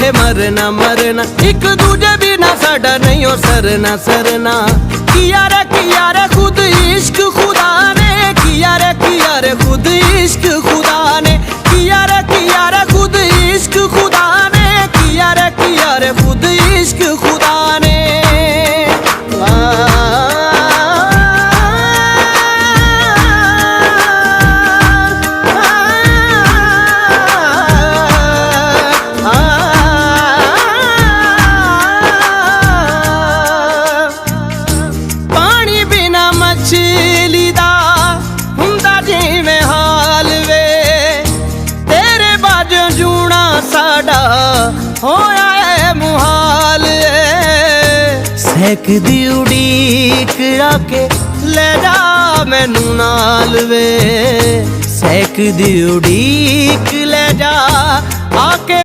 बैठे मरना मरना, एक दूजे बिना साडा नहीं हो सरना सरना। किया रे खुद इश्क खुदा ने, किया रे खुद इश्क खुदा ने, किया रे खुद इश्क खुदा ने, किया रे खुद इश्क खुदा ने। पानी बिना मछली दा हुंदा जिवें हाल वे, तेरे बाजों जूना साडा होया है मुहाल। सहक दी उड़ीक आके ले जा मैनू नाल वे, सहक दी उड़ीक ले जा